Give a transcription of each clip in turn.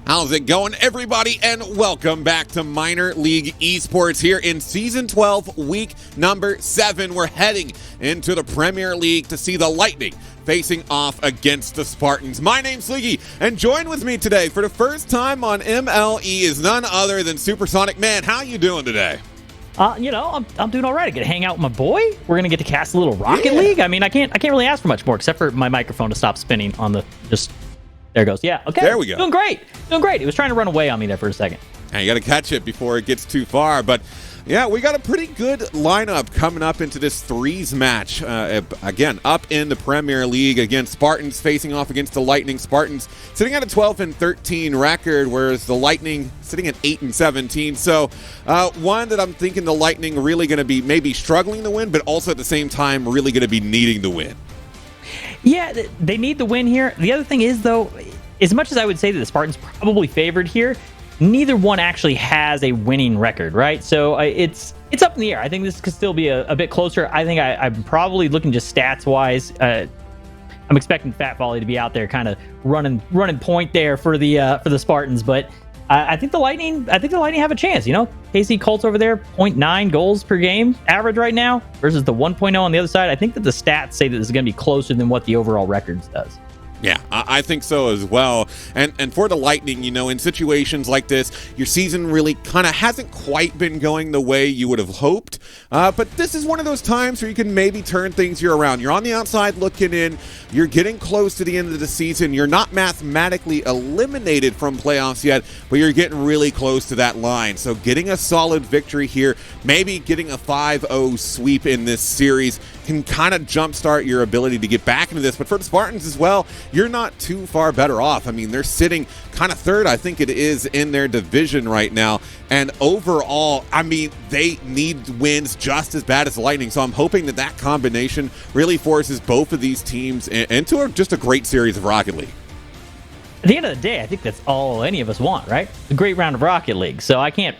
How's it going, everybody, and welcome back to Minor League Esports here in Season 12, Week number 7. We're heading into the Premier League to see the Lightning facing off against the Spartans. My name's Sleegy, and join with me today for the first time on MLE is none other than Supersonic Man. How you doing today? I'm doing all right. I get to hang out with my boy. We're gonna get to cast a little Rocket League. I mean, I can't really ask for much more except for my microphone to stop spinning on the There it goes. Yeah. Okay. There we go. Doing great. It was trying to run away on me there for a second. Now you got to catch it before it gets too far. But yeah, we got a pretty good lineup coming up into this threes match. Again, up in the Premier League. Again, Spartans facing off against the Lightning. Spartans sitting at a 12-13 record, whereas the Lightning sitting at 8-17. So one that I'm thinking the Lightning really going to be maybe struggling to win, but also at the same time really going to be needing to win. Yeah, they need the win here. The other thing is, though, as much as I would say that the Spartans probably favored here, neither one actually has a winning record, right? So it's up in the air. I think this could still be a bit closer. I think I'm probably looking just stats-wise. I'm expecting Fat Volley to be out there kind of running point there for the Spartans, but I think the Lightning have a chance. You know, KC Colts over there, 0.9 goals per game average right now versus the 1.0 on the other side. I think that the stats say that this is going to be closer than what the overall records does. Yeah, I think so as well. And for the Lightning, you know, in situations like this, your season really kind of hasn't quite been going the way you would have hoped. But this is one of those times where you can maybe turn things around. You're on the outside looking in. You're getting close to the end of the season. You're not mathematically eliminated from playoffs yet, but you're getting really close to that line. So getting a solid victory here, maybe getting a 5-0 sweep in this series can kind of jumpstart your ability to get back into this. But for the Spartans as well, you're not too far better off. I mean, they're sitting kind of third, I think it is, in their division right now. And overall, I mean, they need wins just as bad as the Lightning. So I'm hoping that combination really forces both of these teams into just a great series of Rocket League. At the end of the day, I think that's all any of us want, right? A great round of Rocket League. So I can't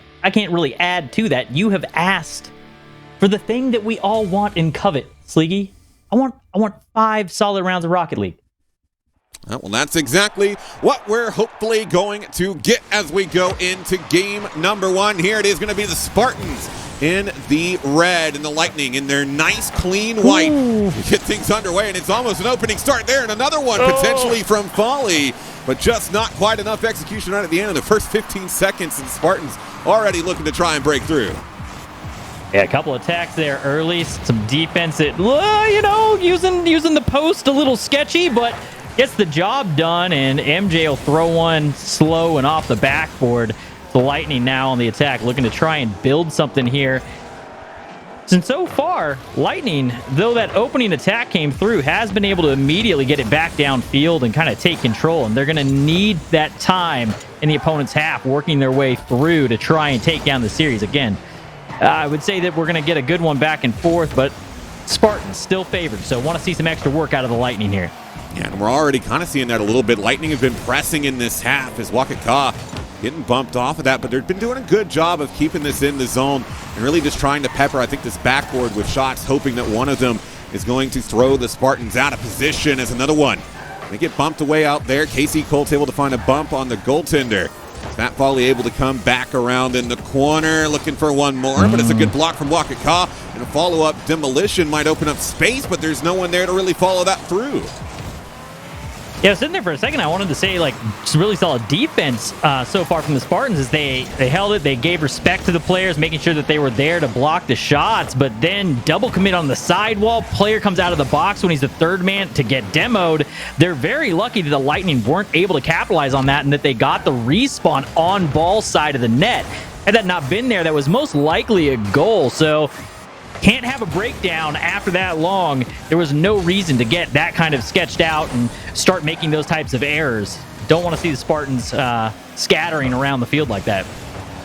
really add to that. You have asked for the thing that we all want and covet, Sleegy. I want 5 solid rounds of Rocket League. Well, that's exactly what we're hopefully going to get as we go into game number 1. Here it is going to be the Spartans in the red and the Lightning in their nice, clean white. Get things underway, and it's almost an opening start there, and another one potentially from Folly, but just not quite enough execution right at the end of the first 15 seconds, and Spartans already looking to try and break through. Yeah, a couple attacks there early, some defense that, using the post a little sketchy, but gets the job done, and MJ will throw one slow and off the backboard. The Lightning now on the attack, looking to try and build something here. Since so far, Lightning, though that opening attack came through, has been able to immediately get it back downfield and kind of take control, and they're going to need that time in the opponent's half, working their way through to try and take down the series again. I would say that we're going to get a good one back and forth, but Spartans still favored, so want to see some extra work out of the Lightning here. Yeah, and we're already kind of seeing that a little bit. Lightning have been pressing in this half as Wakaka getting bumped off of that, but they've been doing a good job of keeping this in the zone and really just trying to pepper, I think, this backboard with shots, hoping that one of them is going to throw the Spartans out of position as another one. They get bumped away out there. KC Colts able to find a bump on the goaltender. Fat Volley able to come back around in the corner, looking for one more, but it's a good block from Wakaka, and a follow-up demolition might open up space, but there's no one there to really follow that through. Yeah, I was sitting there for a second. I wanted to say, just really solid defense so far from the Spartans as they held it. They gave respect to the players, making sure that they were there to block the shots, but then double commit on the sidewall. Player comes out of the box when he's the third man to get demoed. They're very lucky that the Lightning weren't able to capitalize on that and that they got the respawn on ball side of the net. Had that not been there, that was most likely a goal. So can't have a breakdown after that long. There was no reason to get that kind of sketched out and start making those types of errors. Don't want to see the Spartans scattering around the field like that.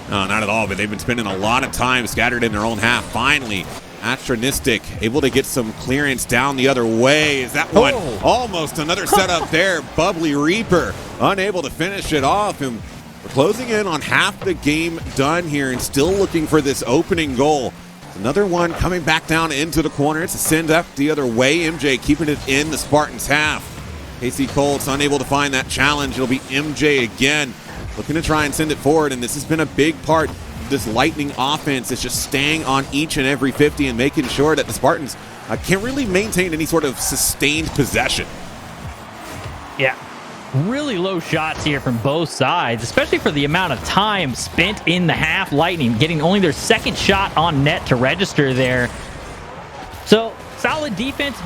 No, not at all, but they've been spending a lot of time scattered in their own half. Finally, Astronistic able to get some clearance down the other way. Is that one almost another setup there? Bubbly Reaper unable to finish it off. And we're closing in on half the game done here and still looking for this opening goal. Another one coming back down into the corner. It's a send up the other way. MJ keeping it in the Spartans half. KC Colts unable to find that challenge. It'll be MJ again, looking to try and send it forward, and this has been a big part of this Lightning offense. Is just staying on each and every 50 and making sure that the Spartans can't really maintain any sort of sustained possession. Yeah. Really low shots here from both sides, especially for the amount of time spent in the half. Lightning getting only their second shot on net to register there. So solid defense,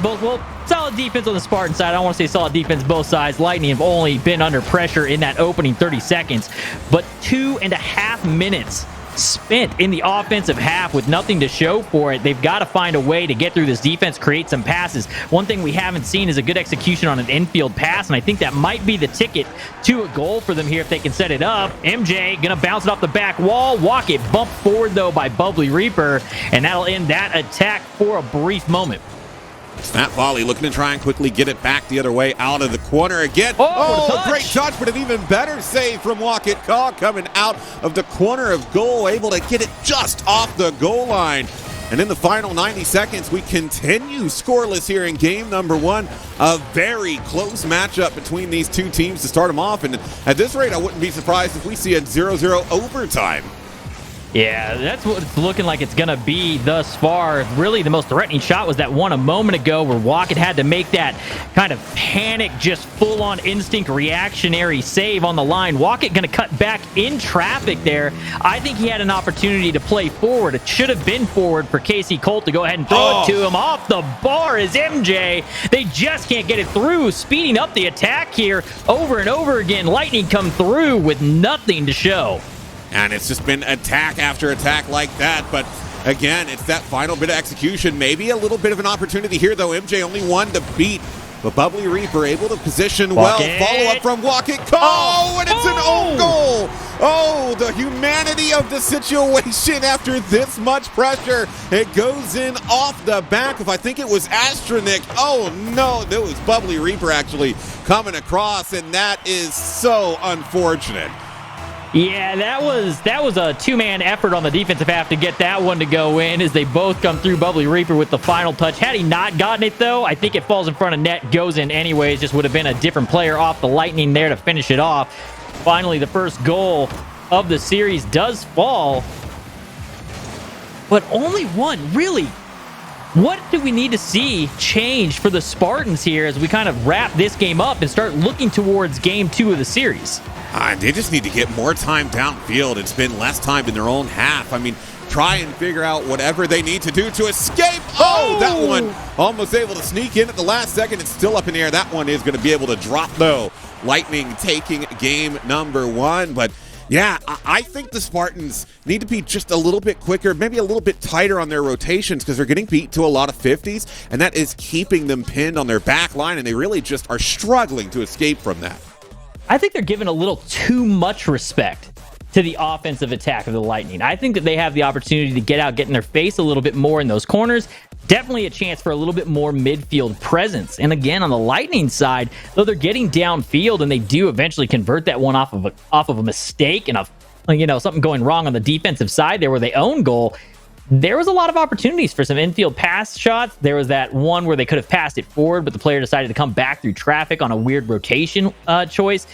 solid defense on the Spartan side. I don't want to say solid defense both sides. Lightning have only been under pressure in that opening 30 seconds, but 2.5 minutes spent in the offensive half with nothing to show for it. They've got to find a way to get through this defense, create some passes. One thing we haven't seen is a good execution on an infield pass, and I think that might be the ticket to a goal for them here if they can set it up. MJ gonna bounce it off the back wall. Walk it bumped forward though by Bubbly Reaper, and that'll end that attack for a brief moment. Snap volley, looking to try and quickly get it back the other way out of the corner again. Great touch, but an even better save from Walkett Caw coming out of the corner of goal, able to get it just off the goal line. And in the final 90 seconds, we continue scoreless here in game number 1. A very close matchup between these two teams to start them off. And at this rate, I wouldn't be surprised if we see a 0-0 overtime. Yeah, that's what it's looking like it's going to be thus far. Really, the most threatening shot was that one a moment ago where Walkett had to make that kind of panic, just full-on instinct reactionary save on the line. Walkett going to cut back in traffic there. I think he had an opportunity to play forward. It should have been forward for KC Colt to go ahead and throw it to him. Off the bar is MJ. They just can't get it through, speeding up the attack here over and over again. Lightning come through with nothing to show. And it's just been attack after attack like that. But again, it's that final bit of execution. Maybe a little bit of an opportunity here, though. MJ only one to beat. But Bubbly Reaper able to position well. Follow up from Walkett. And it's an own goal. Oh, the humanity of the situation after this much pressure. It goes in off the back of, I think it was Astronik. Oh, no, that was Bubbly Reaper actually coming across. And that is so unfortunate. Yeah, that was a two-man effort on the defensive half to get that one to go in as they both come through. Bubbly Reaper with the final touch. Had he not gotten it, though, I think it falls in front of net, goes in anyways. Just would have been a different player off the Lightning there to finish it off. Finally, the first goal of the series does fall, but only one, really. What do we need to see change for the Spartans here as we kind of wrap this game up and start looking towards game 2 of the series? They just need to get more time downfield and spend less time in their own half. I mean, try and figure out whatever they need to do to escape. Oh, that one almost able to sneak in at the last second. It's still up in the air. That one is going to be able to drop, though. Lightning taking game number 1. But yeah, I think the Spartans need to be just a little bit quicker, maybe a little bit tighter on their rotations because they're getting beat to a lot of 50s, and that is keeping them pinned on their back line, and they really just are struggling to escape from that. I think they're giving a little too much respect to the offensive attack of the Lightning. I think that they have the opportunity to get out, get in their face a little bit more in those corners. Definitely a chance for a little bit more midfield presence. And again, on the Lightning side, though they're getting downfield and they do eventually convert that one off of a mistake and something going wrong on the defensive side there where they own goal. There was a lot of opportunities for some infield pass shots. There was that one where they could have passed it forward, but the player decided to come back through traffic on a weird rotation choice.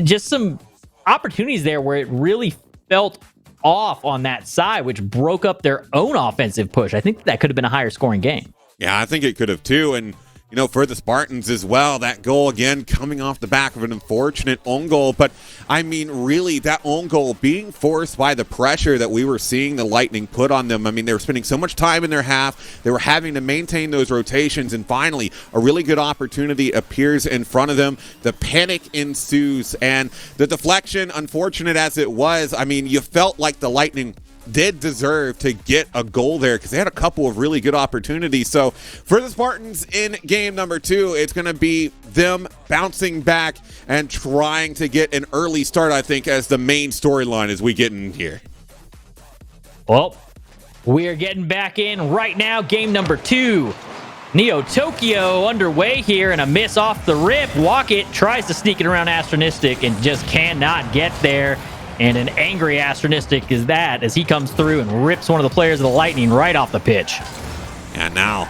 Just some opportunities there where it really felt off on that side, which broke up their own offensive push. I think that could have been a higher scoring game. Yeah, I think it could have too. And for the Spartans as well, that goal again coming off the back of an unfortunate own goal. But I mean, really, that own goal being forced by the pressure that we were seeing the Lightning put on them. I mean, they were spending so much time in their half. They were having to maintain those rotations. And finally, a really good opportunity appears in front of them. The panic ensues. And the deflection, unfortunate as it was, I mean, you felt like the Lightning did deserve to get a goal there because they had a couple of really good opportunities. So for the Spartans in game number 2, it's going to be them bouncing back and trying to get an early start, I think, as the main storyline as we get in here. Well, we are getting back in right now. Game number 2. Neo Tokyo underway here, and a miss off the rip. Walkett tries to sneak it around Astronistic and just cannot get there. And an angry Astronistic is that as he comes through and rips one of the players of the Lightning right off the pitch. And now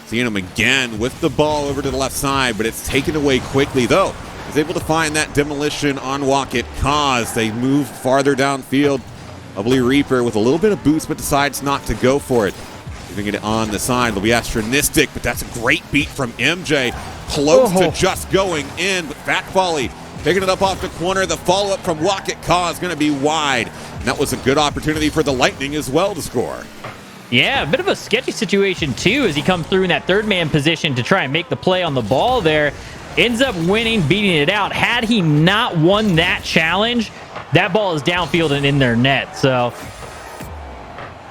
Seeing him again with the ball over to the left side, but it's taken away quickly, though. He's able to find that demolition on Rocket Cause. They move farther downfield. MLE Reaper with a little bit of boost, but decides not to go for it. Leaving it on the side. It'll be Astronistic, but that's a great beat from MJ. Close to just going in, but Fat Folly picking it up off the corner. The follow-up from Rocket Cause going to be wide. And that was a good opportunity for the Lightning as well to score. Yeah, a bit of a sketchy situation, too, as he comes through in that third-man position to try and make the play on the ball there. Ends up winning, beating it out. Had he not won that challenge, that ball is downfield and in their net. So,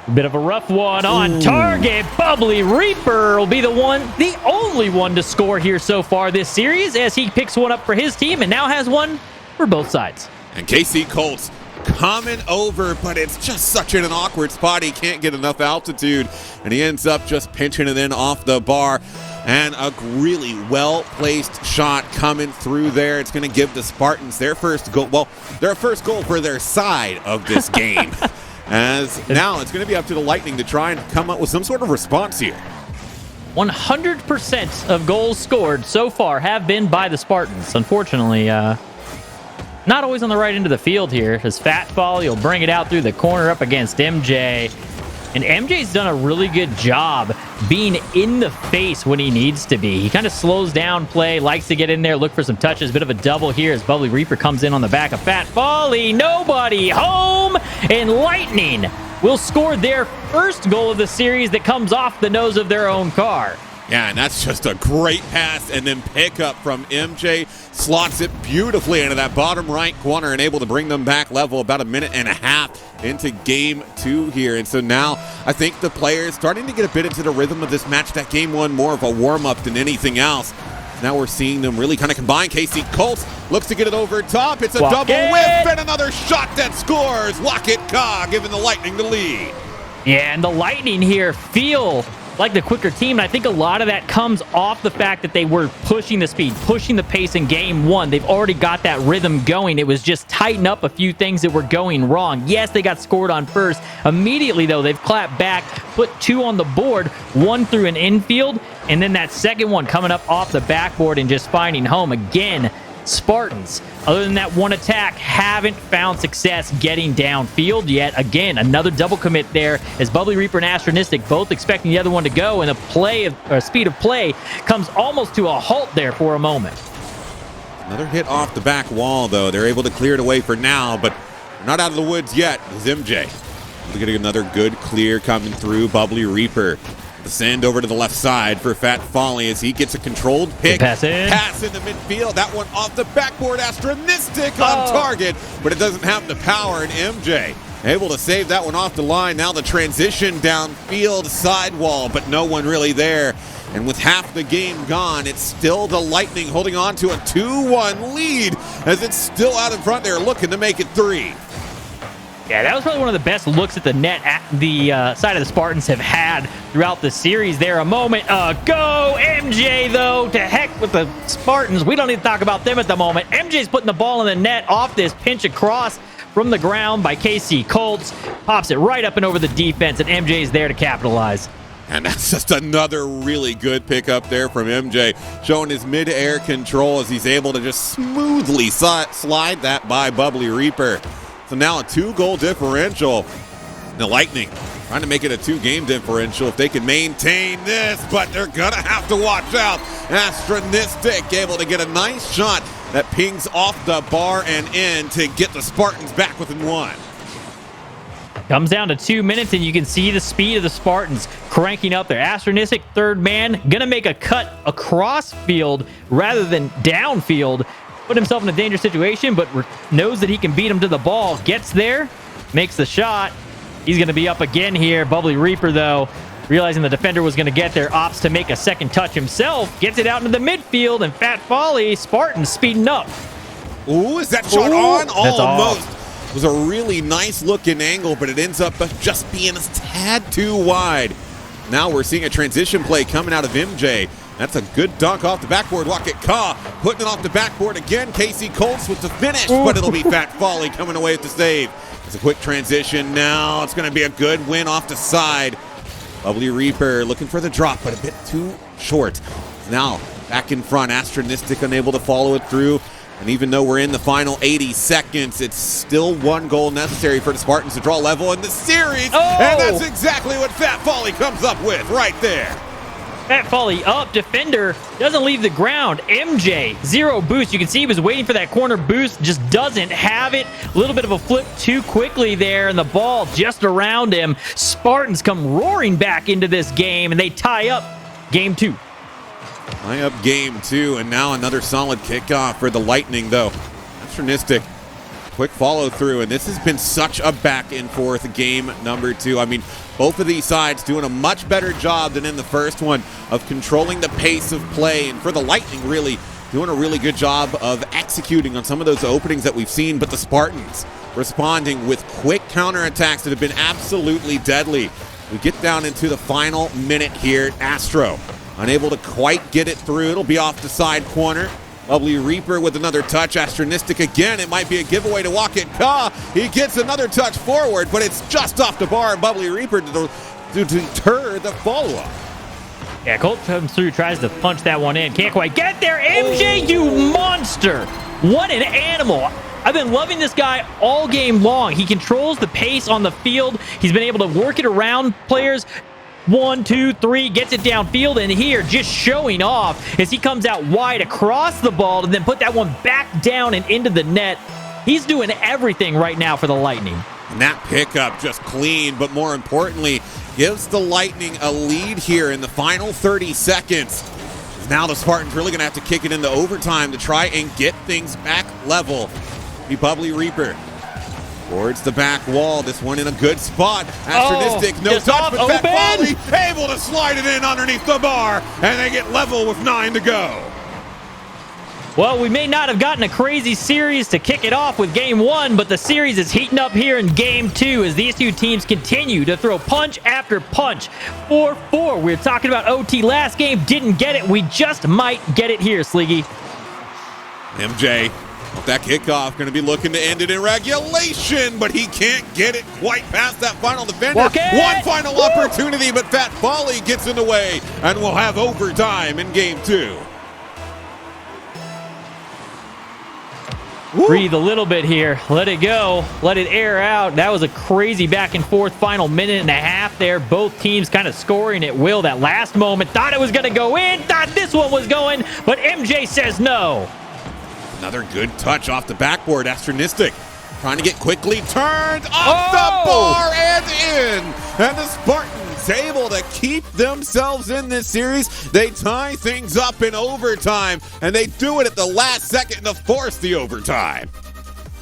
a bit of a rough one on target. MLE Reaper will be the only one to score here so far this series, as he picks one up for his team and now has one for both sides. And KC Colts coming over, but it's just such an awkward spot. He can't get enough altitude, and he ends up just pinching it in off the bar. And a really well-placed shot coming through there. It's going to give the Spartans their first goal. Well, their first goal for their side of this game. As now it's going to be up to the Lightning to try and come up with some sort of response here. 100% of goals scored so far have been by the Spartans. Unfortunately, not always on the right end of the field here. As Fat Folly will bring it out through the corner up against MJ. And MJ's done a really good job being in the face when he needs to be. He kind of slows down play, likes to get in there, look for some touches. Bit of a double here as MLE Reaper comes in on the back of Fat Folly. Nobody home, and Lightning will score their first goal of the series that comes off the nose of their own car. Yeah, and that's just a great pass and then pick up from MJ. Slots it beautifully into that bottom right corner and able to bring them back level about a minute and a half into game 2 here. And so now I think the players starting to get a bit into the rhythm of this match. That game 1 more of a warm-up than anything else. Now we're seeing them really kind of combine. KC Colts looks to get it over top. It's a double whiff and another shot that scores. Rocket Ka giving the Lightning the lead. Yeah, and the Lightning here feel like the quicker team, and I think a lot of that comes off the fact that they were pushing the speed, pushing the pace in game 1. They've already got that rhythm going. It was just tighten up a few things that were going wrong. Yes, they got scored on first. Immediately, though, they've clapped back, put 2 on the board, 1 through an infield, and then that second one coming up off the backboard and just finding home. Again, Spartans, other than that one attack, haven't found success getting downfield yet. Again, another double commit there as MLE Reaper and Astronistic both expecting the other one to go, and the speed of play comes almost to a halt there for a moment. Another hit off the back wall, though. They're able to clear it away for now, but not out of the woods yet is MJ. We're getting another good clear coming through. MLE Reaper. The send over to the left side for Fat Folly as he gets a controlled pick. Pass in the midfield. That one off the backboard. Astronistic on target, but it doesn't have the power. And MJ able to save that one off the line. Now the transition downfield sidewall, but no one really there. And with half the game gone, it's still the Lightning holding on to a 2-1 lead as it's still out in front there looking to make it 3. Yeah, that was probably one of the best looks at the net the side of the Spartans have had throughout the series there a moment ago. MJ, though, to heck with the Spartans. We don't need to talk about them at the moment. MJ's putting the ball in the net off this pinch across from the ground by KC Colts. Pops it right up and over the defense, and MJ's there to capitalize. And that's just another really good pickup there from MJ, showing his mid-air control as he's able to just smoothly slide that by MLE Reaper. So now a 2-goal differential. The Lightning trying to make it a 2-game differential if they can maintain this, but they're going to have to watch out. Astronistic able to get a nice shot that pings off the bar and in to get the Spartans back within 1. Comes down to 2 minutes, and you can see the speed of the Spartans cranking up there. Astronistic, third man, going to make a cut across field rather than downfield. Put himself in a dangerous situation, but knows that he can beat him to the ball. Gets there, makes the shot. He's going to be up again here. MLE Reaper, though, realizing the defender was going to get there, opts to make a second touch himself. Gets it out into the midfield, and Fat Folly, Spartans speeding up. Ooh, is that shot on? That's Almost. off. It was a really nice looking angle, but it ends up just being a tad too wide. Now we're seeing a transition play coming out of MJ. That's a good dunk off the backboard. Rocket Ka putting it off the backboard again. KC Colts with the finish, but it'll be Fat Folly coming away with the save. It's a quick transition now. It's going to be a good win off the side. Bubbly Reaper looking for the drop, but a bit too short. Now back in front, Astronistic unable to follow it through. And even though we're in the final 80 seconds, it's still one goal necessary for the Spartans to draw level in the series. Oh! And that's exactly what Fat Folly comes up with right there. Fat Folly up, defender doesn't leave the ground. MJ, 0 boost. You can see he was waiting for that corner boost, just doesn't have it. A little bit of a flip too quickly there, and the ball just around him. Spartans come roaring back into this game, and they tie up game 2. Tie up game 2, and now another solid kickoff for the Lightning, though. Astronistic, quick follow through, and this has been such a back and forth game number 2. I mean, both of these sides doing a much better job than in the first one of controlling the pace of play, and for the Lightning, really doing a really good job of executing on some of those openings that we've seen, but the Spartans responding with quick counterattacks that have been absolutely deadly. We get down into the final minute here. Astro unable to quite get it through. It'll be off the side corner. Bubbly Reaper with another touch. Astronistic again. It might be a giveaway to Walk It Ka. He gets another touch forward, but it's just off the bar. Bubbly Reaper to deter the follow-up. Yeah, Colt comes through, tries to punch that one in. Can't quite get there. MJ, you monster. What an animal. I've been loving this guy all game long. He controls the pace on the field. He's been able to work it around players. 1, 2, 3, gets it downfield, and here just showing off as he comes out wide across the ball and then put that one back down and into the net. He's doing everything right now for the Lightning. And that pickup just clean, but more importantly, gives the Lightning a lead here in the final 30 seconds. Now the Spartans really going to have to kick it into overtime to try and get things back level. The Bubbly Reaper towards the back wall. This one in a good spot. Astronistic, no touch, but Fat Folly able to slide it in underneath the bar, and they get level with 9 to go. Well, we may not have gotten a crazy series to kick it off with game 1, but the series is heating up here in game 2 as these two teams continue to throw punch after punch. 4-4. We were talking about OT last game. Didn't get it. We just might get it here, Sleegy. MJ, that kickoff going to be looking to end it in regulation, but he can't get it quite past that final defender. One final opportunity, but Fat Folly gets in the way, and we'll have overtime in game 2. Breathe a little bit here. Let it go. Let it air out. That was a crazy back and forth final minute and a half there. Both teams kind of scoring at will. That last moment, thought it was going to go in, thought this one was going, but MJ says no. Another good touch off the backboard. Astronistic trying to get quickly turned off the bar and in. And the Spartans able to keep themselves in this series. They tie things up in overtime, and they do it at the last second to force the overtime.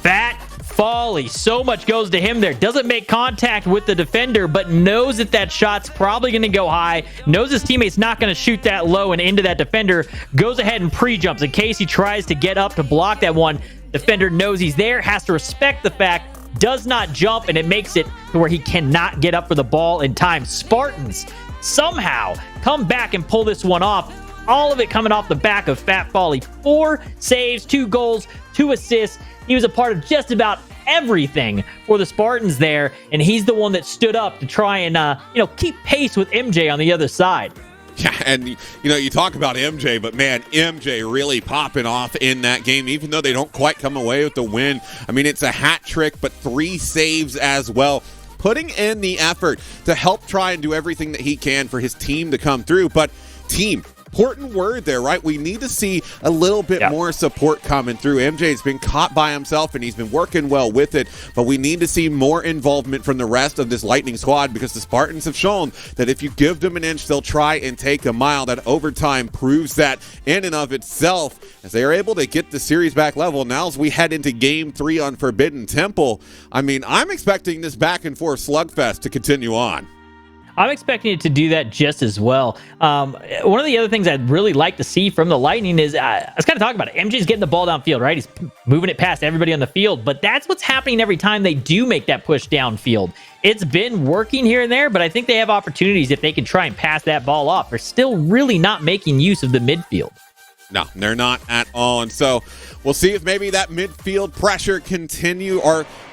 Fat Folly. So much goes to him there. Doesn't make contact with the defender, but knows that that shot's probably going to go high. Knows his teammate's not going to shoot that low and into that defender. Goes ahead and pre-jumps in case he tries to get up to block that one. Defender knows he's there, has to respect the fact, does not jump, and it makes it to where he cannot get up for the ball in time. Spartans somehow come back and pull this one off. All of it coming off the back of Fat Folly. 4 saves, 2 goals, 2 assists. He was a part of just about everything for the Spartans there, and he's the one that stood up to try and keep pace with MJ on the other side. Yeah, and you talk about MJ, but man, MJ really popping off in that game, even though they don't quite come away with the win. I mean, it's a hat trick, but 3 saves as well, putting in the effort to help try and do everything that he can for his team to come through. But team, important word there, right? We need to see a little bit more support coming through. MJ's been caught by himself, and he's been working well with it, but we need to see more involvement from the rest of this Lightning squad, because the Spartans have shown that if you give them an inch, they'll try and take a mile. That overtime proves that in and of itself, as they are able to get the series back level. Now as we head into game 3 on Forbidden Temple, I mean, I'm expecting this back and forth slugfest to continue on. I'm expecting it to do that just as well. One of the other things I'd really like to see from the Lightning is, I was kind of talking about it, MJ's getting the ball downfield, right? He's moving it past everybody on the field, but that's what's happening every time they do make that push downfield. It's been working here and there, but I think they have opportunities if they can try and pass that ball off. They're still really not making use of the midfield. No, they're not at all. And so we'll see if maybe that midfield pressure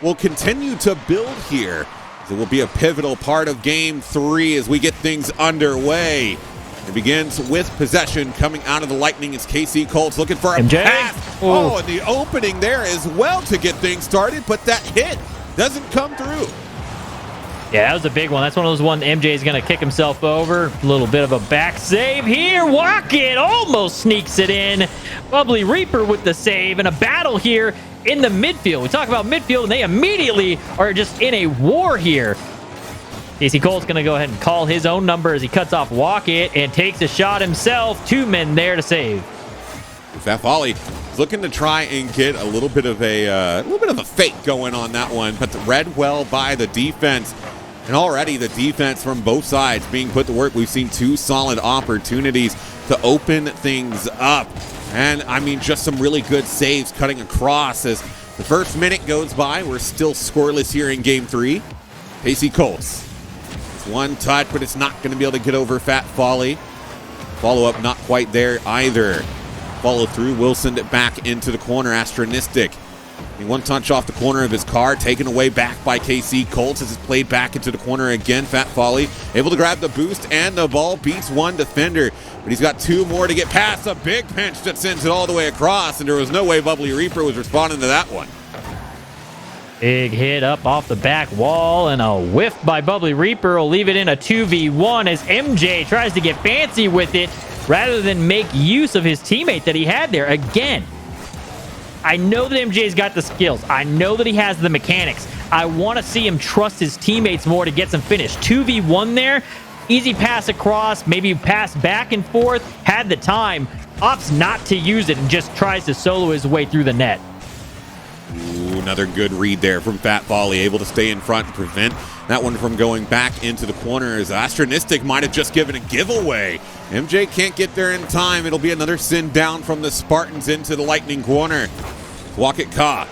will continue to build here. It will be a pivotal part of Game 3 as we get things underway. It begins with possession coming out of the Lightning. It's KC Colts looking for a pass. Ooh. Oh, and the opening there as well to get things started, but that hit doesn't come through. Yeah, that was a big one. That's one of those ones MJ is going to kick himself over. A little bit of a back save here. Walkett almost sneaks it in. Bubbly Reaper with the save, and a battle here in the midfield. We talk about midfield, and they immediately are just in a war here. KC Colt's going to go ahead and call his own number as he cuts off Walkett and takes a shot himself. 2 men there to save. That volley is looking to try and get a little bit of a fake going on that one, but read well by the defense. And already the defense from both sides being put to work. We've seen 2 solid opportunities to open things up. And I mean, just some really good saves cutting across as the first minute goes by. We're still scoreless here in Game 3. KC Colts. It's one touch, but it's not going to be able to get over Fat Folly. Follow-up not quite there either. Follow through, will send it back into the corner. Astronistic. One touch off the corner of his car, taken away back by KC Colts as it's played back into the corner again. Fat Folly able to grab the boost, and the ball beats one defender. But he's got 2 more to get past. A big pinch that sends it all the way across, and there was no way Bubbly Reaper was responding to that one. Big hit up off the back wall, and a whiff by Bubbly Reaper will leave it in a 2v1 as MJ tries to get fancy with it rather than make use of his teammate that he had there. Again, I know that MJ's got the skills. I know that he has the mechanics. I want to see him trust his teammates more to get some finish. 2v1 there. Easy pass across, maybe pass back and forth. Had the time. Opts not to use it and just tries to solo his way through the net. Ooh, another good read there from Fat Folly. Able to stay in front and prevent that one from going back into the corner as Astronistic might have just given a giveaway. MJ can't get there in time. It'll be another send down from the Spartans into the Lightning corner. Walkett Ka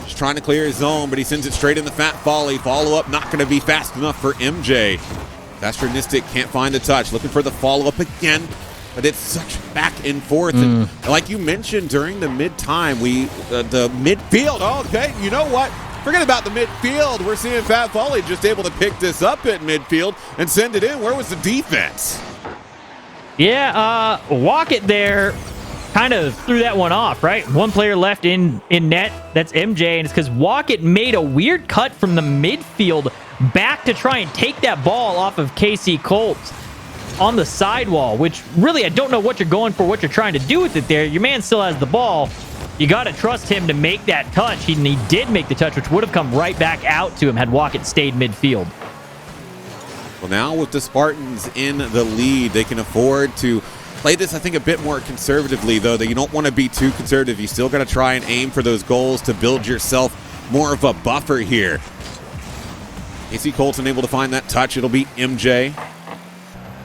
just trying to clear his zone, but he sends it straight in the Fat Folly. Follow-up not going to be fast enough for MJ. Astronistic can't find the touch. Looking for the follow-up again, but it's such back and forth. And like you mentioned during the mid-time, the midfield. Oh, okay, you know what? Forget about the midfield. We're seeing Fat Folly just able to pick this up at midfield and send it in. Where was the defense? Yeah, Walkett there kind of threw that one off, right? One player left in net. That's MJ, and it's because Walkett made a weird cut from the midfield back to try and take that ball off of KC Colts on the sidewall, which really I don't know what you're going for, what you're trying to do with it there. Your man still has the ball. You got to trust him to make that touch. He did make the touch, which would have come right back out to him had Walkett stayed midfield. Well, now with the Spartans in the lead, they can afford to play this, I think, a bit more conservatively, though. That you don't want to be too conservative. You still got to try and aim for those goals to build yourself more of a buffer here. KC Colts unable to find that touch. It'll be MJ.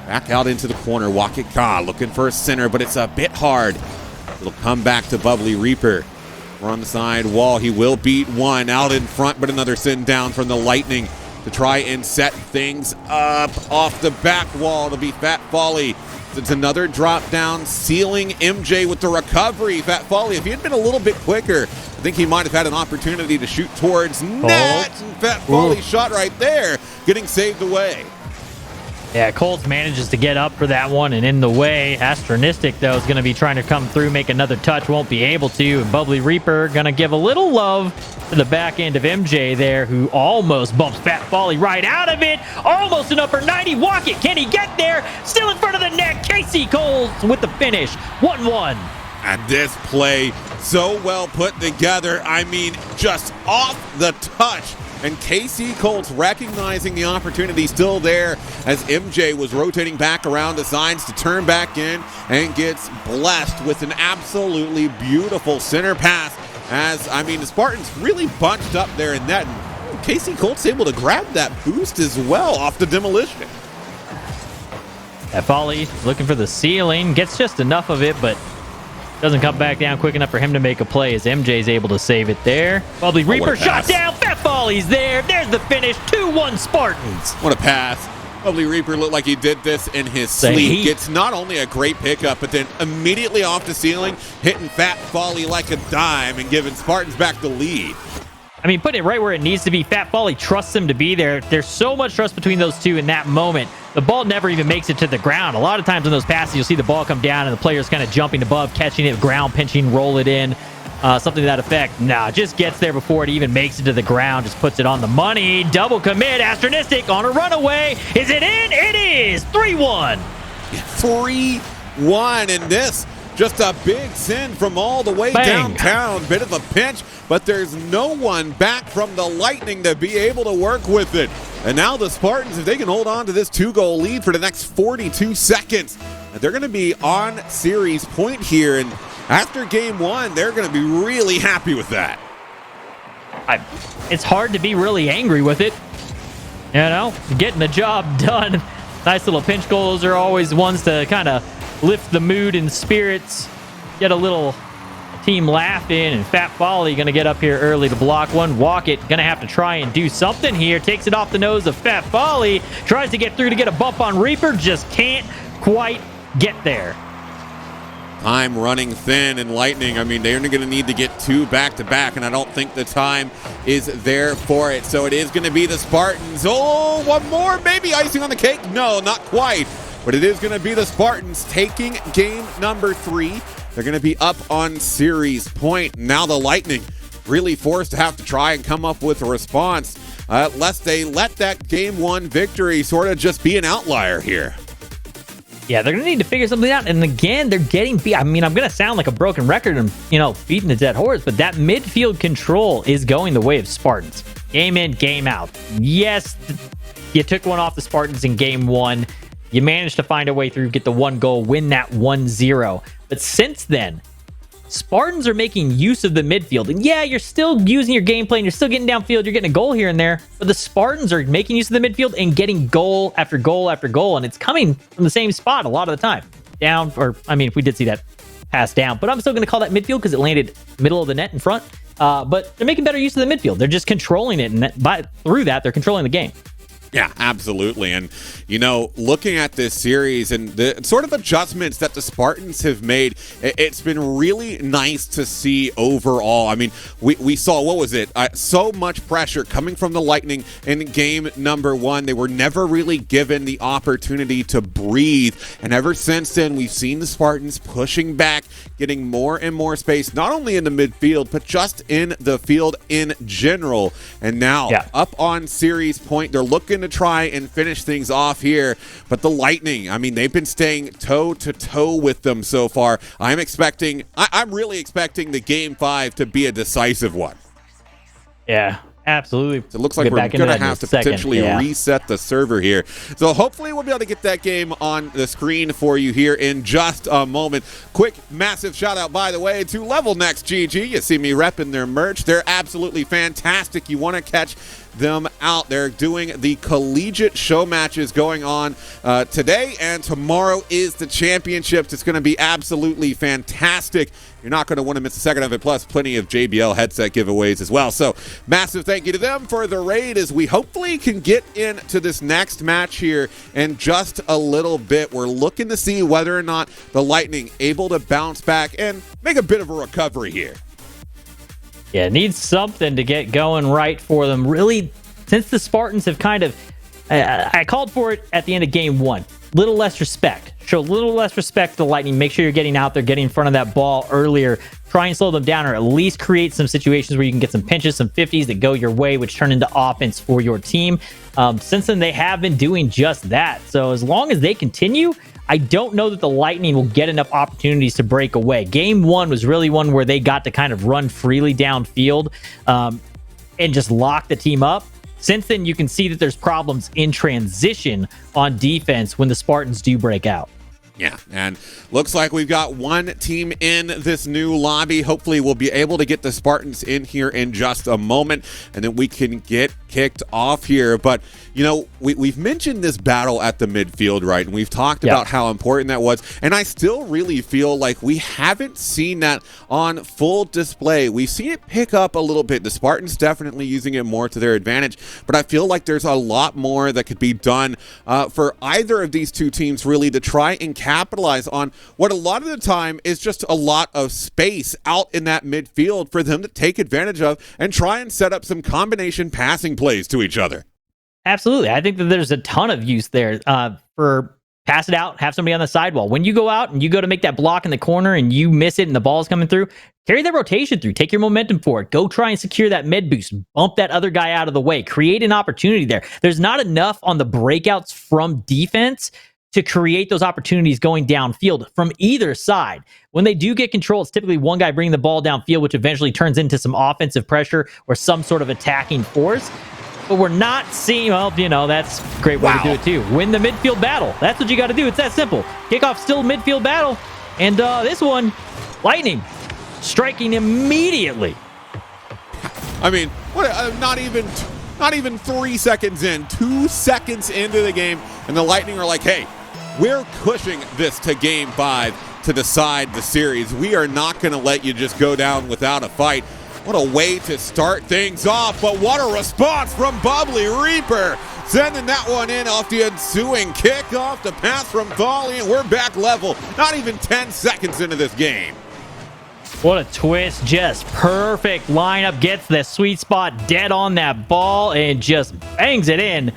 Back out into the corner. Walkett Ka looking for a center, but it's a bit hard. It'll come back to Bubbly Reaper. We're on the side wall. He will beat one out in front, but another send down from the Lightning to try and set things up off the back wall. It'll be Fat Folly. It's another drop down, sealing MJ with the recovery. Fat Folly, if he had been a little bit quicker, I think he might have had an opportunity to shoot towards net. And Fat Folly shot right there, getting saved away. Yeah, Colts manages to get up for that one and in the way. Astronistic, though, is going to be trying to come through, make another touch, won't be able to. And Bubbly Reaper going to give a little love to the back end of MJ there, who almost bumps Fat Folly right out of it. Almost an upper 90. Walkett, can he get there? Still in front of the net. KC Colts with the finish. 1-1. And this play so well put together. I mean, just off the touch. And KC Colts recognizing the opportunity still there as MJ was rotating back around, decides to turn back in and gets blessed with an absolutely beautiful center pass. As, I mean, the Spartans really bunched up there in net. And KC Colts able to grab that boost as well off the demolition. Folly looking for the ceiling, gets just enough of it, but doesn't come back down quick enough for him to make a play as MJ's able to save it there. Bubbly Reaper shot down. Fat Folly's there. There's the finish. 2-1 Spartans. What a pass. Bubbly Reaper looked like he did this in his sleep. Gets not only a great pickup, but then immediately off the ceiling, hitting Fat Folly like a dime and giving Spartans back the lead. I mean, putting it right where it needs to be. Fat Folly trusts him to be there. There's so much trust between those two in that moment. The ball never even makes it to the ground. A lot of times in those passes, you'll see the ball come down and the player's kind of jumping above, catching it, ground pinching, roll it in, something to that effect. Nah, just gets there before it even makes it to the ground, just puts it on the money. Double commit, Astronistic on a runaway. Is it in? It is! 3-1. 3-1, and this just a big send from all the way downtown. Bit of a pinch, but there's no one back from the Lightning to be able to work with it. And now the Spartans, if they can hold on to this 2-goal lead for the next 42 seconds, they're going to be on series point here. And after game one, they're going to be really happy with that. It's hard to be really angry with it. You know, getting the job done. Nice little pinch goals are always ones to kind of lift the mood and spirits, get a little team laughing, and Fat Folly going to get up here early to block one. Walk it, going to have to try and do something here. Takes it off the nose of Fat Folly. Tries to get through to get a bump on Reaper. Just can't quite get there. Time running thin, and Lightning, I mean, they're going to need to get 2 back-to-back, and I don't think the time is there for it. So it is going to be the Spartans. Oh, one more, maybe icing on the cake. No, not quite. But it is going to be the Spartans taking game number 3. They're going to be up on series point. Now the Lightning really forced to have to try and come up with a response, lest they let that game 1 victory sort of just be an outlier here. Yeah, they're going to need to figure something out. And again, they're getting beat. I mean, I'm going to sound like a broken record and, beating the dead horse, but that midfield control is going the way of Spartans. Game in, game out. Yes, you took one off the Spartans in game 1. You managed to find a way through, get the 1 goal, win that 1-0. But since then, Spartans are making use of the midfield. And yeah, you're still using your gameplay and you're still getting downfield. You're getting a goal here and there. But the Spartans are making use of the midfield and getting goal after goal after goal. And it's coming from the same spot a lot of the time. Down, or I mean, if we did see that pass down. But I'm still going to call that midfield because it landed middle of the net in front. But they're making better use of the midfield. They're just controlling it. And through that, they're controlling the game. Yeah, absolutely. And, looking at this series and the sort of adjustments that the Spartans have made, it's been really nice to see overall. I mean, we saw, what was it? So much pressure coming from the Lightning in game number 1. They were never really given the opportunity to breathe. And ever since then, we've seen the Spartans pushing back, getting more and more space, not only in the midfield, but just in the field in general. And now up on series point, they're looking to try and finish things off here, but the Lightning, I mean, they've been staying toe-to-toe with them so far. I'm really expecting the game 5 to be a decisive one. Yeah, absolutely. So it looks like we're going to have to potentially reset the server here. So hopefully we'll be able to get that game on the screen for you here in just a moment. Quick, massive shout out, by the way, to Level Next GG. You see me repping their merch. They're absolutely fantastic. You want to catch them out. They're doing the collegiate show matches going on today, and tomorrow is the championships. It's going to be absolutely fantastic. You're not going to want to miss a second of it, plus plenty of JBL headset giveaways as well. So massive thank you to them for the raid as we hopefully can get into this next match here in just a little bit. We're looking to see whether or not the Lightning able to bounce back and make a bit of a recovery here. Yeah, needs something to get going right for them. Really, since the Spartans have kind of... I called for it at the end of game 1. Little less respect. Show a little less respect to the Lightning. Make sure you're getting out there, getting in front of that ball earlier. Try and slow them down, or at least create some situations where you can get some pinches, some 50s that go your way, which turn into offense for your team. Since then, they have been doing just that. So as long as they continue, I don't know that the Lightning will get enough opportunities to break away. Game 1 was really one where they got to kind of run freely downfield and just lock the team up. Since then, you can see that there's problems in transition on defense when the Spartans do break out. Yeah, and looks like we've got one team in this new lobby. Hopefully we'll be able to get the Spartans in here in just a moment, and then we can get kicked off here. But, you know, we've mentioned this battle at the midfield, right? And we've talked about how important that was. And I still really feel like we haven't seen that on full display. We've seen it pick up a little bit. The Spartans definitely using it more to their advantage. But I feel like there's a lot more that could be done for either of these two teams, really, to try and capitalize on what a lot of the time is just a lot of space out in that midfield for them to take advantage of and try and set up some combination passing plays to each other. Absolutely. I think that there's a ton of use there for pass it out, have somebody on the sidewall. When you go out and you go to make that block in the corner and you miss it and the ball's coming through, carry that rotation through. Take your momentum forward. Go try and secure that mid boost. Bump that other guy out of the way. Create an opportunity there. There's not enough on the breakouts from defense to create those opportunities going downfield from either side. When they do get control, it's typically one guy bringing the ball downfield, which eventually turns into some offensive pressure or some sort of attacking force. But we're not seeing, well, that's a great way to do it too. Win the midfield battle. That's what you got to do. It's that simple. Kickoff still midfield battle. And this one, Lightning striking immediately. I mean, what? Not even 3 seconds in, 2 seconds into the game, and the Lightning are like, hey, we're pushing this to game 5 to decide the series. We are not going to let you just go down without a fight. What a way to start things off, but what a response from Bubbly Reaper. Sending that one in off the ensuing kickoff, the pass from Volley, and we're back level. Not even 10 seconds into this game. What a twist. Just perfect lineup. Gets the sweet spot dead on that ball and just bangs it in.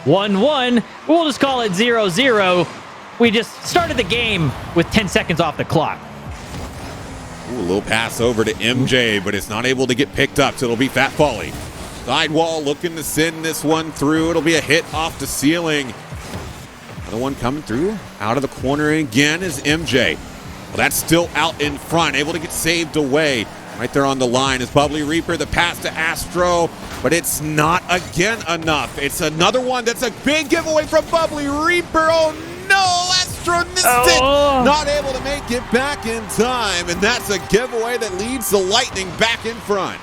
1-1. We'll just call it 0-0. We just started the game with 10 seconds off the clock. Ooh, a little pass over to MJ, but it's not able to get picked up, so it'll be Fat Folly. Sidewall looking to send this one through. It'll be a hit off the ceiling. Another one coming through. Out of the corner again is MJ. Well, that's still out in front, able to get saved away. Right there on the line is Bubbly Reaper, the pass to Astro, but it's not again enough. It's another one that's a big giveaway from Bubbly Reaper. Oh no, Astronistic not able to make it back in time, and that's a giveaway that leads the Lightning back in front.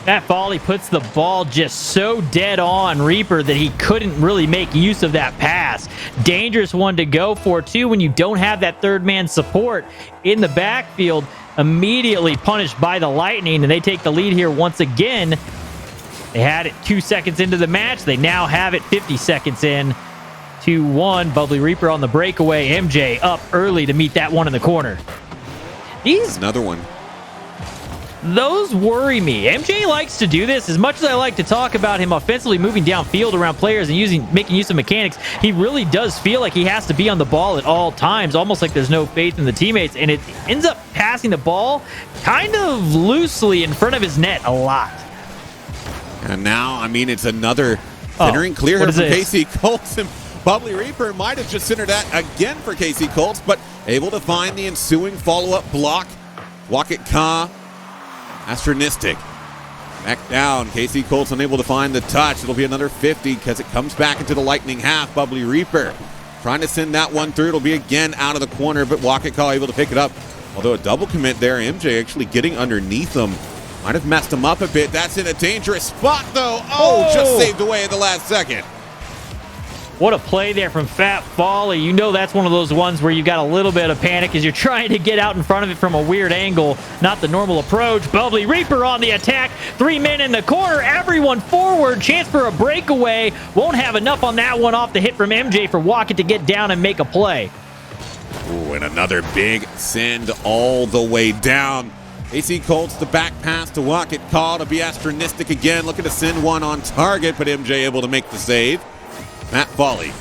That volley puts the ball just so dead on Reaper that he couldn't really make use of that pass. Dangerous one to go for, too, when you don't have that third man support in the backfield. Immediately punished by the Lightning, and they take the lead here once again. They had it 2 seconds into the match. They now have it 50 seconds in. 2-1. Bubbly Reaper on the breakaway. MJ up early to meet that one in the corner. Another one. Those worry me. MJ likes to do this. As much as I like to talk about him offensively moving downfield around players and making use of mechanics, he really does feel like he has to be on the ball at all times, almost like there's no faith in the teammates, and it ends up passing the ball kind of loosely in front of his net a lot. And now, I mean, it's another centering clear here from Casey Colts, and Bubbly Reaper might have just centered that again for Casey Colts, but able to find the ensuing follow-up block. Walk-it Ka. Astronistic. Back down. Casey Colts unable to find the touch. It'll be another 50 because it comes back into the Lightning half. Bubbly Reaper trying to send that one through. It'll be again out of the corner, but Walk-it Ka able to pick it up. Although a double commit there, MJ actually getting underneath him. Might have messed him up a bit. That's in a dangerous spot, though. Oh, just saved away at the last second. What a play there from Fat Folly. You know that's one of those ones where you got a little bit of panic as you're trying to get out in front of it from a weird angle. Not the normal approach. Bubbly Reaper on the attack. 3 men in the corner. Everyone forward. Chance for a breakaway. Won't have enough on that one off the hit from MJ for Walk-it to get down and make a play. Ooh, and another big send all the way down. AC Colts the back pass to Walk-it Ka to be Astronistic again. Looking to send one on target, but MJ able to make the save. Matt Folly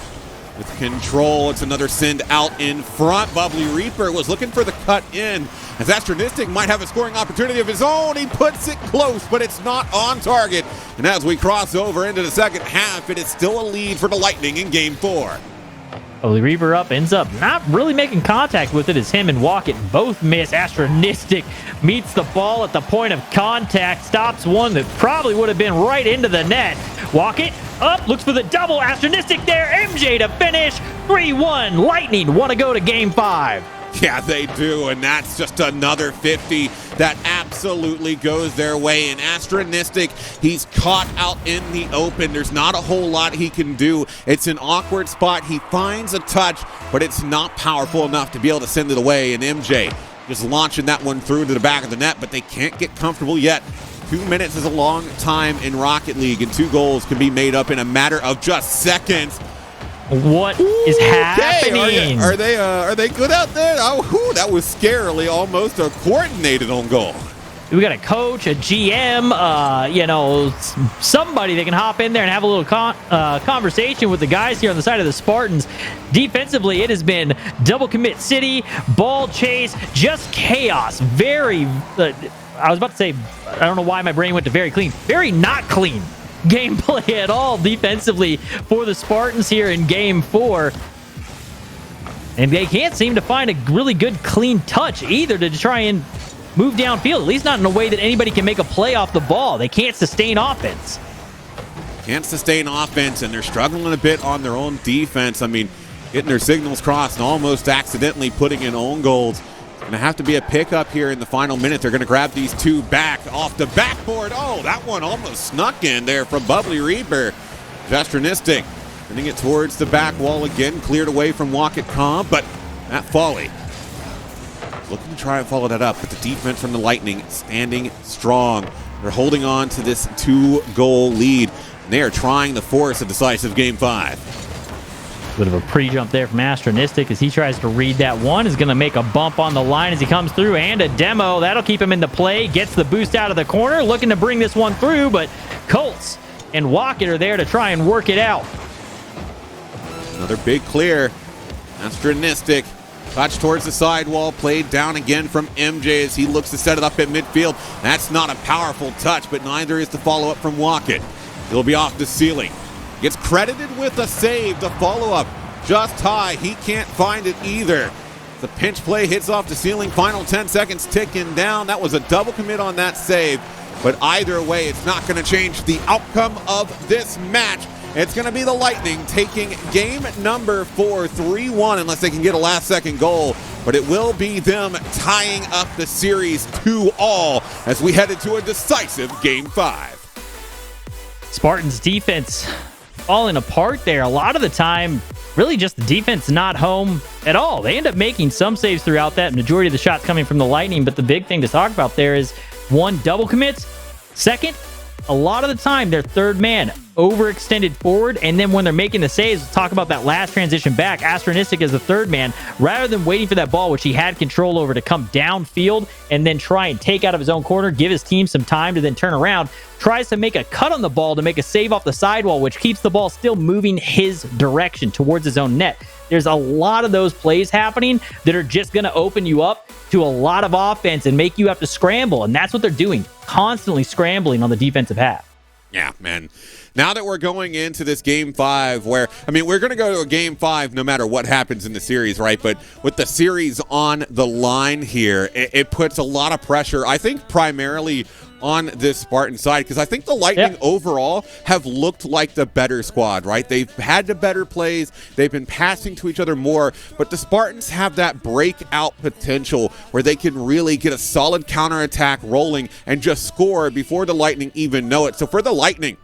with control. It's another send out in front. Bubbly Reaper was looking for the cut in. As Astronistic might have a scoring opportunity of his own, he puts it close, but it's not on target. And as we cross over into the second half, it is still a lead for the Lightning in Game 4. Bubbly Reaper up, ends up not really making contact with it as him and Walk-it both miss. Astronistic meets the ball at the point of contact, stops one that probably would have been right into the net. Walk-it up, looks for the double. Astronistic there, MJ to finish. 3-1, Lightning want to go to Game 5. Yeah, they do, and that's just another 50 that absolutely goes their way. And Astronistic, he's caught out in the open. There's not a whole lot he can do. It's an awkward spot. He finds a touch, but it's not powerful enough to be able to send it away. And MJ just launching that one through to the back of the net, but they can't get comfortable yet. 2 minutes is a long time in Rocket League, and 2 goals can be made up in a matter of just seconds. What is happening? Are they good out there? Oh, that was scarily almost a coordinated on goal. We got a coach, a GM, somebody that can hop in there and have a little conversation with the guys here on the side of the Spartans. Defensively, it has been double commit city, ball chase, just chaos. Very, I was about to say, I don't know why my brain went to very clean. Very not clean gameplay at all defensively for the Spartans here in Game 4. And they can't seem to find a really good clean touch either to try and move downfield, at least not in a way that anybody can make a play off the ball. They can't sustain offense. Can't sustain offense, and they're struggling a bit on their own defense. I mean, getting their signals crossed and almost accidentally putting in own goals. Going to have to be a pickup here in the final minute. They're going to grab these two back off the backboard. Oh, that one almost snuck in there from Bubbly Reaper. Jastranistic sending it towards the back wall again, cleared away from Wocket Cobb, but Matt Foley looking to try and follow that up, but the defense from the Lightning standing strong. They're holding on to this 2-goal lead, and they are trying to force a decisive Game 5. Bit of a pre-jump there from Astronistic as he tries to read that one. Is going to make a bump on the line as he comes through, and a demo. That'll keep him into play. Gets the boost out of the corner, looking to bring this one through, but Colts and Wocket are there to try and work it out. Another big clear. Astronistic touch towards the sidewall, played down again from MJ as he looks to set it up at midfield. That's not a powerful touch, but neither is the follow-up from Wocket. He'll be off the ceiling. Gets credited with a save. The follow-up just high. He can't find it either. The pinch play hits off the ceiling. Final 10 seconds ticking down. That was a double commit on that save. But either way, it's not going to change the outcome of this match. It's going to be the Lightning taking game number 4, 3-1, unless they can get a last-second goal. But it will be them tying up the series 2-all as we head into a decisive Game 5. Spartans defense falling apart there. A lot of the time, really just the defense not home at all. They end up making some saves throughout that. Majority of the shots coming from the Lightning. But the big thing to talk about there is, one, double commits. Second, a lot of the time, their third man overextended forward, and then when they're making the saves, we'll talk about that last transition back. Astronistic as the third man, rather than waiting for that ball, which he had control over, to come downfield and then try and take out of his own corner, give his team some time to then turn around, tries to make a cut on the ball to make a save off the sidewall, which keeps the ball still moving his direction towards his own net. There's a lot of those plays happening that are just going to open you up to a lot of offense and make you have to scramble, and that's what they're doing, constantly scrambling on the defensive half. Yeah, man. Now that we're going into this Game 5 where, I mean, we're going to go to a Game 5 no matter what happens in the series, right? But with the series on the line here, it puts a lot of pressure, I think, primarily on this Spartan side, because I think the Lightning overall have looked like the better squad, right? They've had the better plays. They've been passing to each other more, but the Spartans have that breakout potential where they can really get a solid counterattack rolling and just score before the Lightning even know it. So for the Lightning,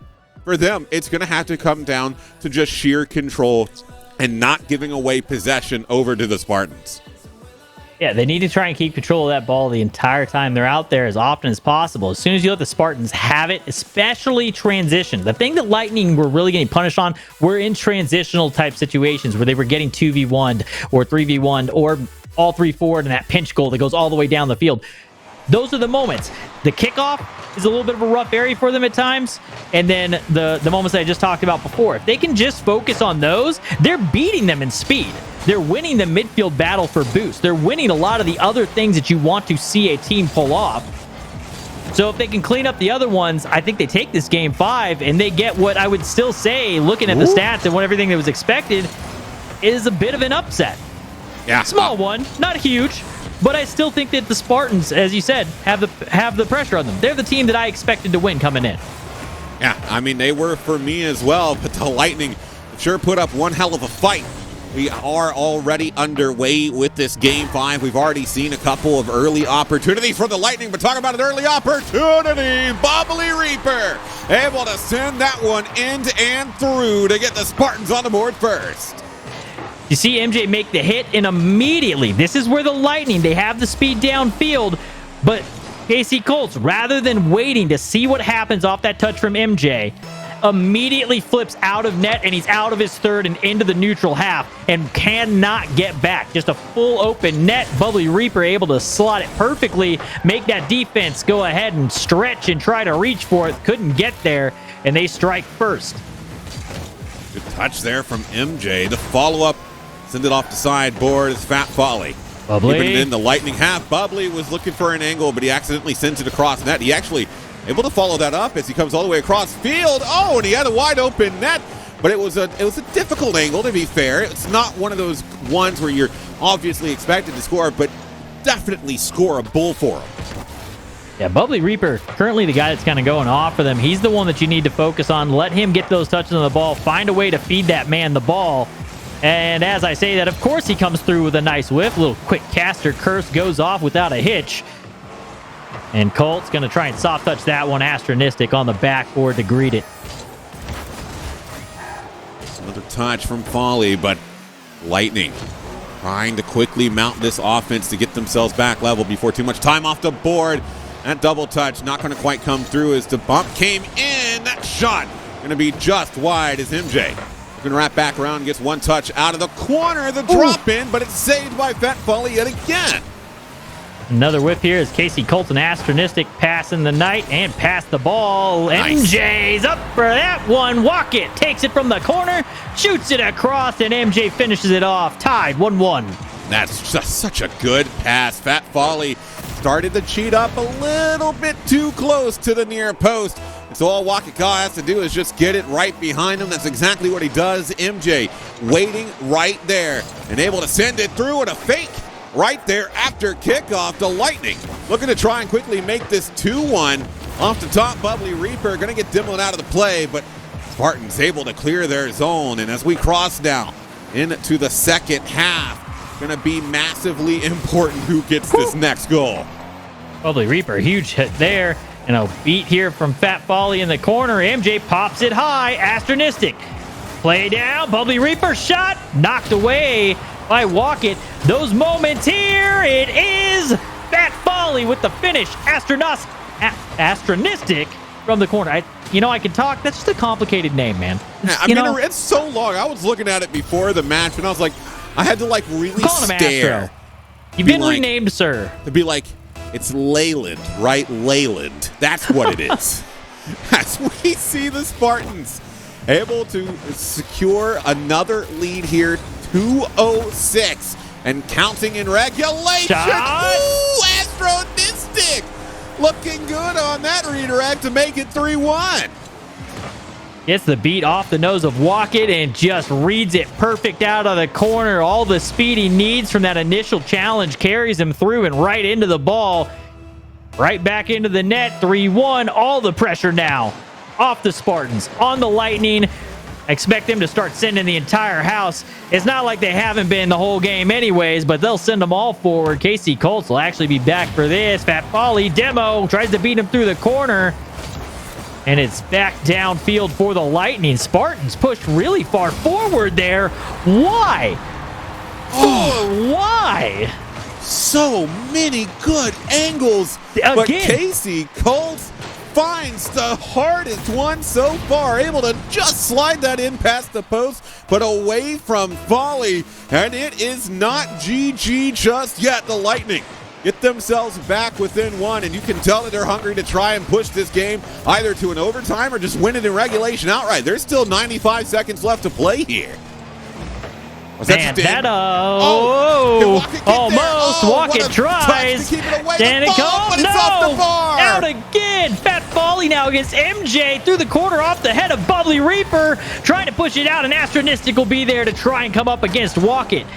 for them, it's going to have to come down to just sheer control and not giving away possession over to the Spartans. Yeah, they need to try and keep control of that ball the entire time they're out there as often as possible. As soon as you let the Spartans have it, especially transition. The thing that Lightning were really getting punished on were in transitional type situations where they were getting 2v1'd or 3v1'd or all three forward and that pinch goal that goes all the way down the field. Those are the moments. The kickoff is a little bit of a rough area for them at times. And then the moments that I just talked about before. If they can just focus on those, they're beating them in speed. They're winning the midfield battle for boost. They're winning a lot of the other things that you want to see a team pull off. So if they can clean up the other ones, I think they take this Game 5 and they get what I would still say, looking at the stats and what everything that was expected, is a bit of an upset. Yeah. Small one, not huge. But I still think that the Spartans, as you said, have the pressure on them. They're the team that I expected to win coming in. Yeah, I mean, they were for me as well, but the Lightning sure put up one hell of a fight. We are already underway with this Game 5. We've already seen a couple of early opportunities for the Lightning, but talk about an early opportunity. Bubbly Reaper able to send that one in and through to get the Spartans on the board first. You see MJ make the hit, and immediately, this is where the Lightning, they have the speed downfield, but KC Colts, rather than waiting to see what happens off that touch from MJ, immediately flips out of net, and he's out of his third and into the neutral half and cannot get back. Just a full open net. Bubbly Reaper able to slot it perfectly, make that defense go ahead and stretch and try to reach for it. Couldn't get there, and they strike first. Good touch there from MJ. The follow-up, send it off the sideboard is Fat Folly. Bubbly. Keeping it in the lightning half. Bubbly was looking for an angle, but he accidentally sends it across net. He actually able to follow that up as he comes all the way across field. Oh, and he had a wide open net, but it was a difficult angle, to be fair. It's not one of those ones where you're obviously expected to score, but definitely scoreable for him. Yeah, Bubbly Reaper, currently the guy that's kind of going off for them. He's the one that you need to focus on. Let him get those touches on the ball. Find a way to feed that man the ball. And as I say that, of course he comes through with a nice whiff. A little quick caster curse goes off without a hitch. And Colt's going to try and soft touch that one. Astronistic on the backboard to greet it. Another touch from Folly, but Lightning trying to quickly mount this offense to get themselves back level before too much time off the board. That double touch not going to quite come through as the bump came in. That shot going to be just wide as MJ. Going to wrap back around and gets one touch out of the corner. The drop in, but it's saved by Fat Folly yet again. Another whip here as Casey Colton Astronistic passing the night and pass the ball. Nice. MJ's up for that one. Walk it. Takes it from the corner. Shoots it across, and MJ finishes it off. Tied 1-1. That's just such a good pass. Fat Folly started to cheat up a little bit too close to the near post. And so all Wakika has to do is just get it right behind him. That's exactly what he does. MJ waiting right there and able to send it through with a fake right there after kickoff. The Lightning looking to try and quickly make this 2-1 off the top. Bubbly Reaper going to get Dimlin out of the play, but Spartans able to clear their zone. And as we cross now into the second half, going to be massively important who gets this next goal. Bubbly Reaper, huge hit there. And a beat here from Fat Folly in the corner. MJ pops it high. Astronistic. Play down. Bubbly Reaper shot. Knocked away by Walkett. Those moments here. It is Fat Folly with the finish. Astronistic from the corner. I can talk. That's just a complicated name, man. Yeah, it's so long. I was looking at it before the match, and I was like, I had to really stare. You've been renamed, sir. To be like, it's Leyland, right? Leyland. That's what it is. As we see the Spartans able to secure another lead here, 2-0-6, and counting in regulation. Shot. Ooh, Astronistic looking good on that redirect to make it 3-1. Gets the beat off the nose of Walkett and just reads it perfect out of the corner. All the speed he needs from that initial challenge carries him through and right into the ball. Right back into the net, 3-1. All the pressure now off the Spartans, on the Lightning. I expect them to start sending the entire house. It's not like they haven't been the whole game anyways, but they'll send them all forward. Casey Colts will actually be back for this. Fat Folly, Demo, tries to beat him through the corner. And it's back downfield for the Lightning. Spartans pushed really far forward there. Why? Why? So many good angles. Again. But Casey Colts finds the hardest one so far. Able to just slide that in past the post, but away from Folly. And it is not GG just yet. The Lightning get themselves back within one, and you can tell that they're hungry to try and push this game either to an overtime or just win it in regulation outright. There's still 95 seconds left to play here. Man, that almost Walkett tries. To keep it away And the it ball, but comes. it's off the bar. Out again. Fat Folly now against MJ through the corner off the head of Bubbly Reaper. Trying to push it out, and Astronistic will be there to try and come up against Walkett.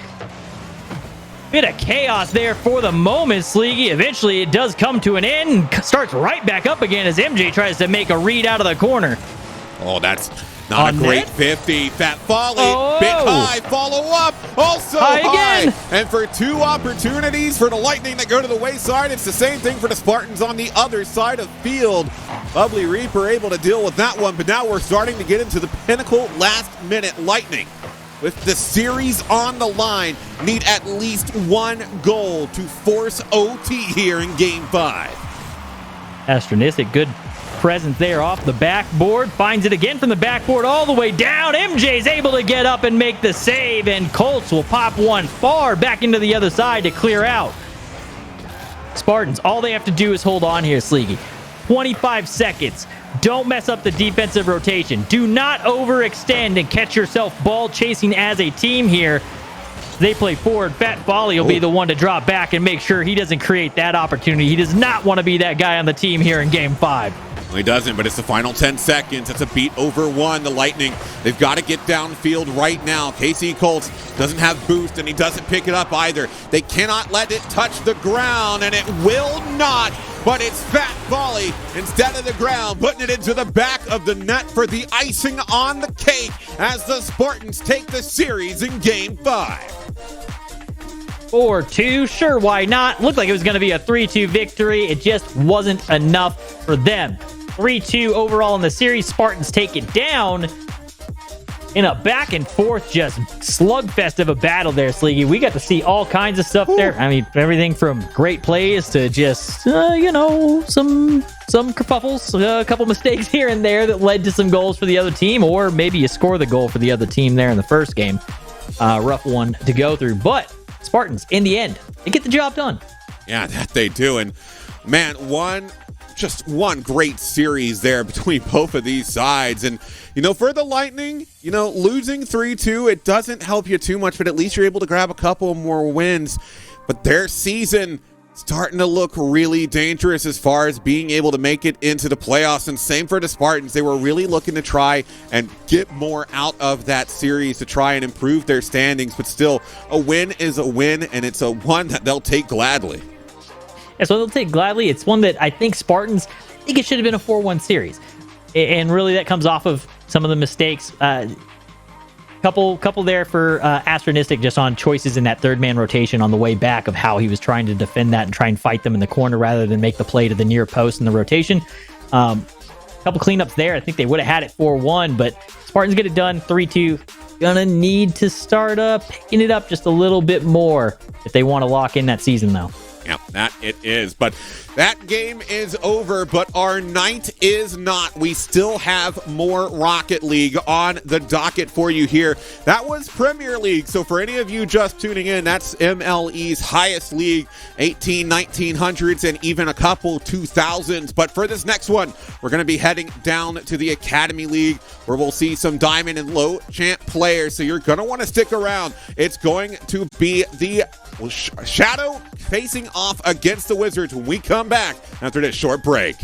Bit of chaos there for the moment, Sleegy. Eventually, it does come to an end. Starts right back up again as MJ tries to make a read out of the corner. Oh, that's not a great 50. Fat Folly, bit high, follow up, also high. Again. And for two opportunities for the Lightning that go to the wayside, it's the same thing for the Spartans on the other side of field. Bubbly Reaper able to deal with that one, but now we're starting to get into the pinnacle last-minute. Lightning, with the series on the line, need at least one goal to force OT here in Game 5. Astronistic, good presence there off the backboard. Finds it again from the backboard all the way down. MJ's able to get up and make the save, and Colts will pop one far back into the other side to clear out. Spartans, all they have to do is hold on here, Sleegy. 25 seconds. Don't mess up the defensive rotation. Do not overextend and catch yourself ball chasing as a team here. They play forward. Fat Volley will be the one to drop back and make sure he doesn't create that opportunity. He does not want to be that guy on the team here in Game 5. Well, he doesn't, but it's the final 10 seconds. It's a beat over one. The Lightning, they've got to get downfield right now. KC Colts doesn't have boost, and he doesn't pick it up either. They cannot let it touch the ground, and it will not. But it's Fat Volley instead of the ground, putting it into the back of the net for the icing on the cake as the Spartans take the series in Game 5. 4-2, sure, why not? Looked like it was going to be a 3-2 victory. It just wasn't enough for them. 3-2 overall in the series. Spartans take it down in a back and forth, just slugfest of a battle there, Sleegy. We got to see all kinds of stuff there. I mean, everything from great plays to just, some kerfuffles, a couple mistakes here and there that led to some goals for the other team, or maybe you score the goal for the other team there in the first game. Rough one to go through, but Spartans, in the end, they get the job done. Yeah, that they do. And man, just one great series there between both of these sides. And, for the Lightning, losing 3-2, it doesn't help you too much, but at least you're able to grab a couple more wins. But their season starting to look really dangerous as far as being able to make it into the playoffs. And same for the Spartans. They were really looking to try and get more out of that series to try and improve their standings. But still, a win is a win, and it's a one that they'll take gladly. Yeah, so they'll take gladly. It's one that I think Spartans, it should have been a 4-1 series. And really that comes off of some of the mistakes. Couple there for Astronistic just on choices in that third man rotation on the way back of how he was trying to defend that and try and fight them in the corner rather than make the play to the near post in the rotation. Couple cleanups there. I think they would have had it 4-1, but Spartans get it done 3-2. Gonna need to start picking it up just a little bit more if they want to lock in that season, though. Yeah, that it is. But that game is over, but our night is not. We still have more Rocket League on the docket for you here. That was Premier League. So for any of you just tuning in, that's MLE's highest league, 18, 1900s, and even a couple 2000s. But for this next one, we're going to be heading down to the Academy League, where we'll see some Diamond and Low Champ players. So you're going to want to stick around. It's going to be the Shadow facing off against the Wizards when we come back after this short break.